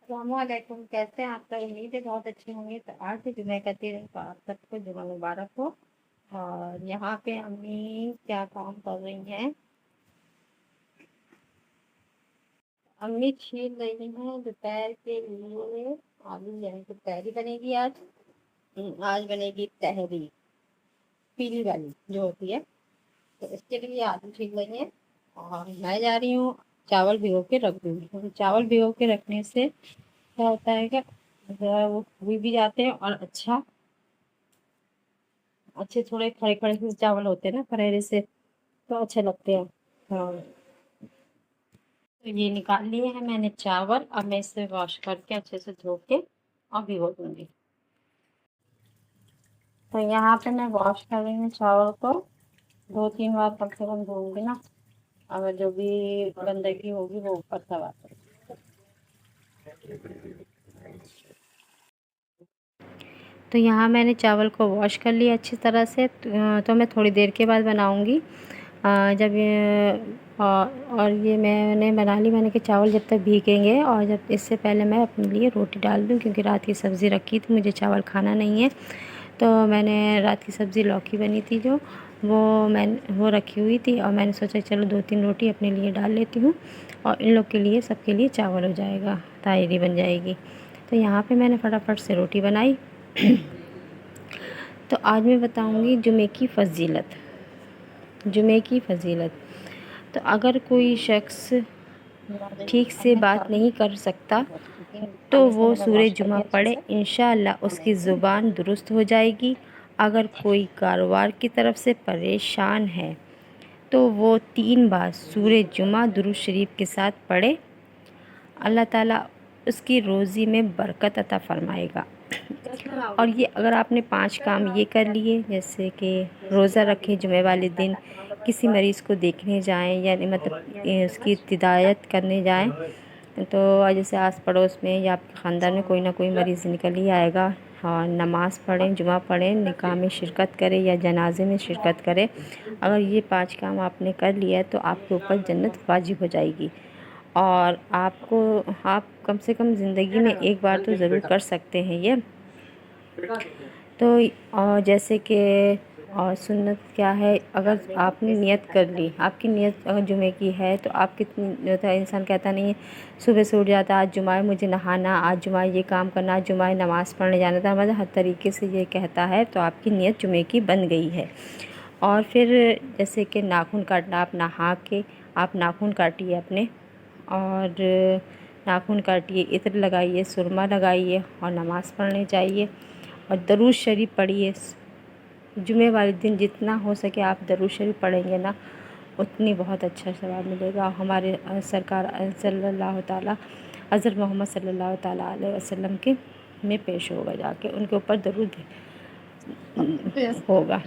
अस्सलामुअलैकुम। कैसे हैं आप सब? उम्मीद है बहुत अच्छे होंगे। तो आज से जुमे का दिन है, तो आप सबको जुमा मुबारक हो। और यहाँ पे अम्मी क्या काम कर रही हैं? अम्मी छील रही हैं दोपहर के लिए आलू, यानी कि तहरी बनेगी आज। आज बनेगी तहरी, पीली वाली जो होती है। तो इसके लिए आलू छील रही हैं और मैं जा रही हूँ चावल भिगो के रख दूँगी, क्योंकि चावल भिगो के रखने से क्या होता है कि ज़रा वो फूल भी जाते हैं और अच्छे थोड़े खड़े खड़े से चावल होते हैं ना, खरेरे से, तो अच्छे लगते हैं। हाँ, तो ये निकाल लिए हैं मैंने चावल। अब मैं इसे वॉश करके अच्छे से धो के और भिगो दूंगी। तो यहाँ पे मैं वॉश कर रही हूँ चावल को, 2-3 बार कम से कम धोऊंगी ना, अगर जो भी गंदगी होगी वो ऊपर सब आ जाएगी। तो यहाँ मैंने चावल को वॉश कर लिया अच्छी तरह से। तो मैं थोड़ी देर के बाद बनाऊंगी। जब और ये मैंने बना ली। मैंने कि चावल जब तक भीगेंगे, और जब इससे पहले मैं अपने लिए रोटी डाल दूँ, क्योंकि रात की सब्ज़ी रखी थी, मुझे चावल खाना नहीं है। तो मैंने रात की सब्ज़ी लौकी बनी थी जो, वो रखी हुई थी, और मैंने सोचा चलो 2-3 रोटी अपने लिए डाल लेती हूँ, और इन लोग के लिए, सबके लिए चावल हो जाएगा, तायरी बन जाएगी। तो यहाँ पे मैंने फटाफट से रोटी बनाई। तो आज मैं बताऊँगी जुमे की फ़जीलत। जुमे की फ़जीलत। तो अगर कोई शख्स ठीक से बात नहीं कर सकता, तो वो सूरह जुमा पढ़े, इंशाअल्लाह उसकी ज़ुबान दुरुस्त हो जाएगी। अगर कोई कारोबार की तरफ से परेशान है, तो वो 3 बार सूरह जुमा दुरूद शरीफ के साथ पढ़े, अल्लाह ताला उसकी रोज़ी में बरकत अता फ़रमाएगा। और ये अगर आपने 5 काम ये कर लिए, जैसे कि रोज़ा रखें, जुमे वाले दिन किसी मरीज़ को देखने जाएं, यानी मतलब उसकी हिदायत करने जाएं, तो जैसे आस पड़ोस में या आपके ख़ानदान में कोई ना कोई मरीज़ निकल ही आएगा। हाँ, नमाज़ पढ़ें, जुमा पढ़ें, निकाह में शिरकत करें या जनाजे में शिरकत करें। अगर ये 5 काम आपने कर लिया है, तो आपके ऊपर जन्नत वाजिब हो जाएगी। और आप कम से कम ज़िंदगी में एक बार तो ज़रूर कर सकते हैं ये। तो जैसे कि सुन्नत क्या है, अगर आपने नियत कर ली, आपकी नियत अगर जुमे की है, तो आप कितनी होता है, इंसान कहता नहीं है सुबह से उठ जाता है आज जुमा है, मुझे नहाना, आज जुमा है, ये काम करना, आज जुमा है, नमाज़ पढ़ने जाना था, मतलब हर तरीके से ये कहता है, तो आपकी नियत जुमे की बन गई है। और फिर जैसे कि नाखून काटना, आप नहा के आप नाखून काटिए अपने, और नाखून काटिए, इत्र लगाइए, सुरमा लगाइए, और नमाज़ पढ़ने जाइए, और दरूद शरीफ पढ़िए। जुमे वाले दिन जितना हो सके आप दरूद शरीफ पढ़ेंगे ना, उतनी बहुत अच्छा सवाब मिलेगा। हमारे सरकार सल्लल्लाहु ताला हज़रत मोहम्मद सल्लल्लाहु ताला अलैहि वसल्लम के में पेश होगा, जाके उनके ऊपर दरूद होगा,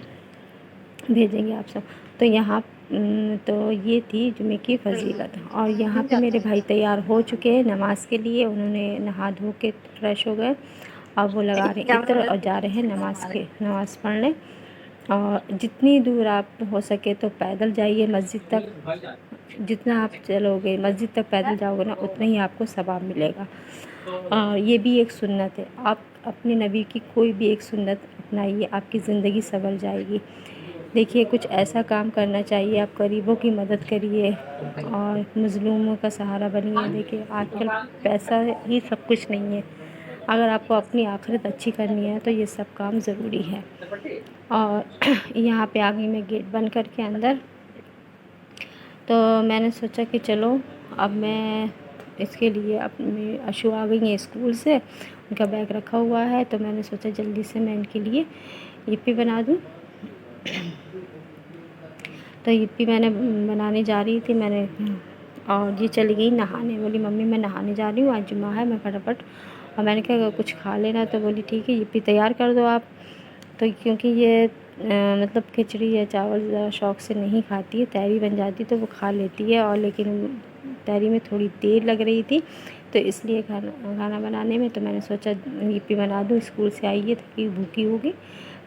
भेजेंगे आप सब। तो यहाँ तो ये थी जुमे की फ़जीलत। और यहाँ पे मेरे भाई तैयार हो चुके हैं नमाज़ के लिए। उन्होंने नहा धो के फ्रेश हो गए, अब वो लगा रहे हैं इत्र और जा रहे हैं नमाज़ पढ़ने। और जितनी दूर आप हो सके तो पैदल जाइए मस्जिद तक। जितना आप चलोगे मस्जिद तक, पैदल जाओगे ना, उतना ही आपको सवाब मिलेगा। ये भी एक सुन्नत है। आप अपने नबी की कोई भी एक सुन्नत अपनाइए, आपकी ज़िंदगी संवर जाएगी। देखिए, कुछ ऐसा काम करना चाहिए, आप गरीबों की मदद करिए और मज़लूमों का सहारा बनिए। देखिए, आजकल पैसा ही सब कुछ नहीं है। अगर आपको अपनी आखिरत अच्छी करनी है, तो ये सब काम ज़रूरी है। और यहाँ पे आ गई मैं गेट बंद करके अंदर। तो मैंने सोचा कि चलो, अब मैं इसके लिए, अपनी अशु आ गई हैं स्कूल से, उनका बैग रखा हुआ है, तो मैंने सोचा जल्दी से मैं इनके लिए यिप्पी बना दूँ। तो यिप्पी मैंने बनाने जा रही थी मैंने, और ये चली गई नहाने। बोली मम्मी मैं नहाने जा रही हूँ, आज जुम्मा है, मैं फटाफट। और मैंने कहा कुछ खा लेना, तो बोली ठीक है यिप्पी तैयार कर दो आप। तो क्योंकि ये मतलब खिचड़ी या चावल ज़्यादा शौक़ से नहीं खाती है, तहरी बन जाती तो वो खा लेती है, और लेकिन तहरी में थोड़ी देर लग रही थी, तो इसलिए खाना बनाने में, तो मैंने सोचा यिप्पी बना दूँ, स्कूल से आई है थकी भूखी होगी,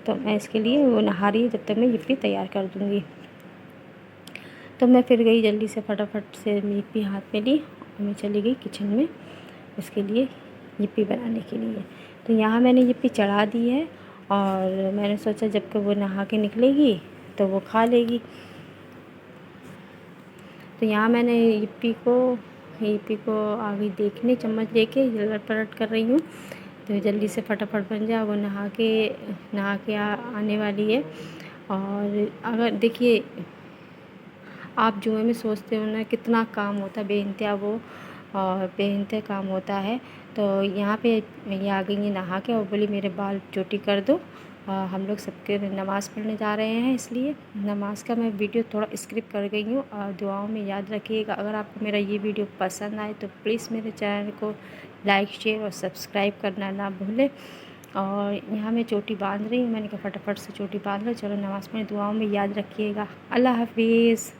तो मैं इसके लिए, वो नहा रही है जब तक मैं यिप्पी तैयार कर दूँगी। तो मैं फिर गई जल्दी से, फटाफट से यिप्पी हाथ में ली और मैं चली गई किचन में। उसके लिए यिप्पी बनाने के लिए। तो यहाँ मैंने यिप्पी चढ़ा दी है और मैंने सोचा जब कि वो नहा के निकलेगी तो वो खा लेगी। तो यहाँ मैंने यिप्पी को आगे देखने चम्मच लेके लट पलट कर रही हूँ, तो जल्दी से फटाफट बन जाए। वो नहा के आने वाली है। और अगर देखिए, आप जुए में सोचते हो ना कितना काम होता है, बेइंतहा वो और बेइंतहा काम होता है। तो यहाँ पे ये आ गई है नहा के और बोली मेरे बाल चोटी कर दो। हम लोग सबके नमाज़ पढ़ने जा रहे हैं, इसलिए नमाज़ का मैं वीडियो थोड़ा स्किप कर गई हूँ। और दुआओं में याद रखिएगा। अगर आपको मेरा ये वीडियो पसंद आए तो प्लीज़ मेरे चैनल को लाइक शेयर और सब्सक्राइब करना ना भूलें। और यहाँ मैं चोटी बांध रही हूँ, मैंने कहा फटाफट से चोटी बांध लो। चलो नमाज़ पढ़ें, दुआओं में याद रखिएगा। अल्लाह हाफिज़।